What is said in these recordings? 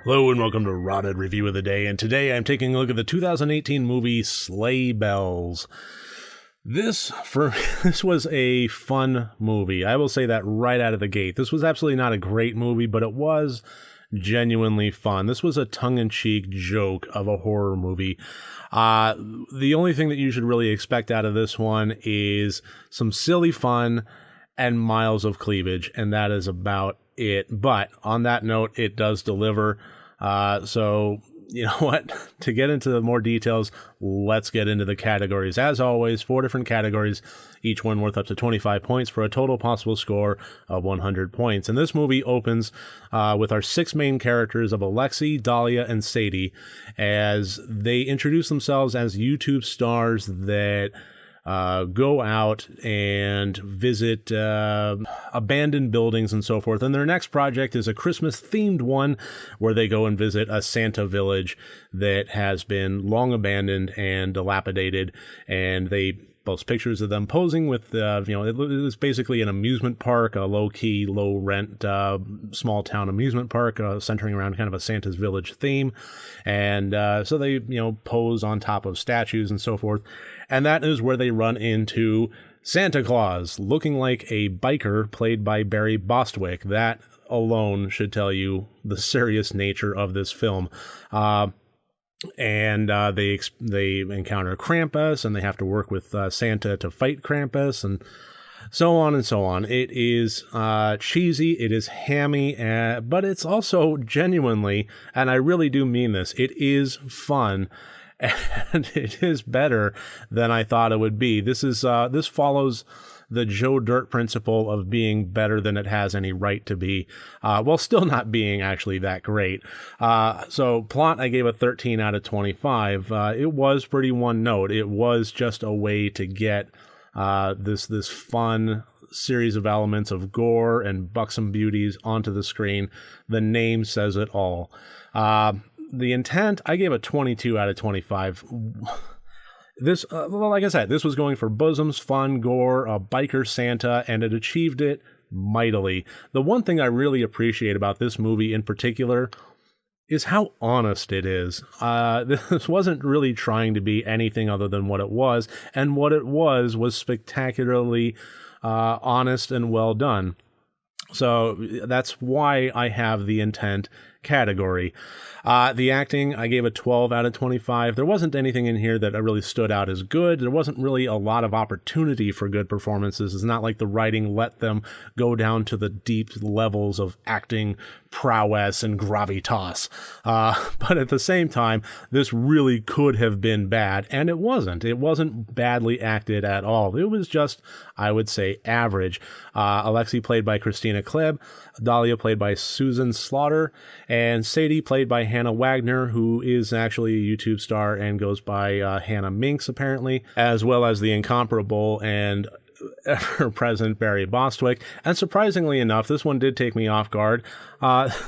Hello and welcome to Rotted Review of the Day, and today I'm taking a look at the 2018 movie Sleigh Bells. This was a fun movie. I will say that right out of the gate. This was absolutely not a great movie, but it was genuinely fun. This was a tongue-in-cheek joke of a horror movie. The only thing that you should really expect out of this one is some silly fun and miles of cleavage, and that is about it. But on that note, it does deliver. So you know what? To get into the more details, let's get into the categories. As always, 4 different categories, each one worth up to 25 points for a total possible score of 100 points. And this movie opens with our 6 main characters of Alexi, Dahlia, and Sadie as they introduce themselves as YouTube stars that go out and visit abandoned buildings and so forth. And their next project is a Christmas-themed one where they go and visit a Santa village that has been long abandoned and dilapidated. And they post pictures of them posing with, it was basically an amusement park, a low-key, low-rent, small-town amusement park centering around kind of a Santa's village theme. And so they, pose on top of statues and so forth. And that is where they run into Santa Claus, looking like a biker played by Barry Bostwick. That alone should tell you the serious nature of this film. And they encounter Krampus, and they have to work with Santa to fight Krampus, and so on and so on. It is cheesy, it is hammy, but it's also genuinely, and I really do mean this, it is fun. And it is better than I thought it would be. This follows the Joe Dirt principle of being better than it has any right to be, while still not being actually that great. So plot, I gave a 13 out of 25. It was pretty one note. It was just a way to get this fun series of elements of gore and buxom beauties onto the screen. The name says it all. The intent, I gave a 22 out of 25. This, like I said, this was going for bosoms, fun, gore, a biker Santa, and it achieved it mightily. The one thing I really appreciate about this movie in particular is how honest it is. This wasn't really trying to be anything other than what it was, and what it was spectacularly honest and well done. So that's why I have the intent category. The acting, I gave a 12 out of 25. There wasn't anything in here that really stood out as good. There wasn't really a lot of opportunity for good performances. It's not like the writing let them go down to the deep levels of acting prowess and gravitas. But at the same time, this really could have been bad, and it wasn't. It wasn't badly acted at all. It was just, I would say, average. Alexi played by Christina Klebb, Dahlia played by Susan Slaughter, and Sadie played by Hannah Wagner, who is actually a YouTube star and goes by Hannah Minx, apparently, as well as the incomparable and ever-present Barry Bostwick. And surprisingly enough, this one did take me off guard.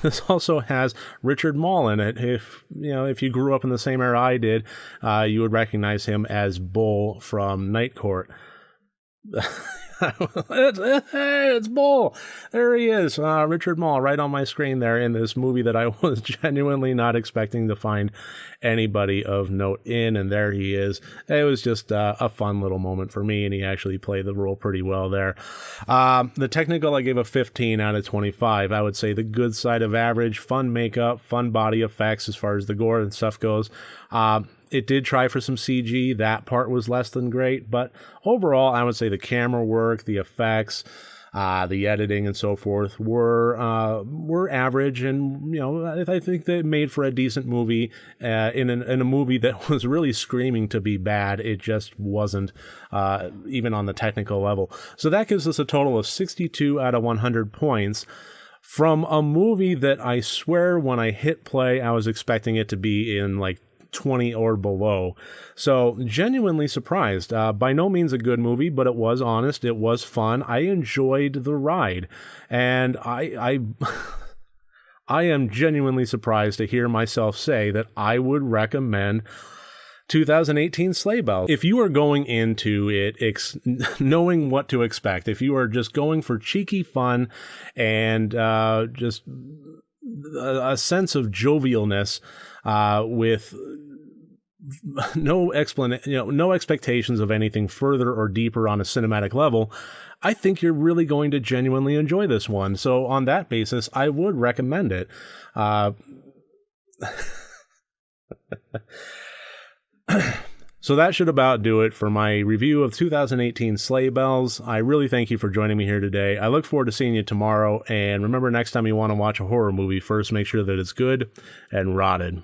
This also has Richard Mall in it. If you grew up in the same era I did, you would recognize him as Bull from Night Court. It's Bull. There he is, Richard Mall, right on my screen there in this movie that I was genuinely not expecting to find anybody of note in, and there he is. It was just a fun little moment for me, and he actually played the role pretty well there. The technical, I gave a 15 out of 25. I would say the good side of average. Fun makeup, fun body effects as far as the gore and stuff goes. It did try for some CG. That part was less than great, but overall, I would say the camera work, the effects, the editing, and so forth were average, and I think they made for a decent movie. In a movie that was really screaming to be bad, it just wasn't, even on the technical level. So that gives us a total of 62 out of 100 points. From a movie that I swear when I hit play, I was expecting it to be in like 20 or below. So genuinely surprised. By no means a good movie, but it was honest. It was fun. I enjoyed the ride, and I am genuinely surprised to hear myself say that I would recommend 2018 Sleigh Bells. If you are going into it knowing what to expect, if you are just going for cheeky fun and just a sense of jovialness with no no expectations of anything further or deeper on a cinematic level, I think you're really going to genuinely enjoy this one. So on that basis, I would recommend it. So that should about do it for my review of 2018 Sleigh Bells. I really thank you for joining me here today. I look forward to seeing you tomorrow. And remember, next time you want to watch a horror movie, first make sure that it's good and rotted.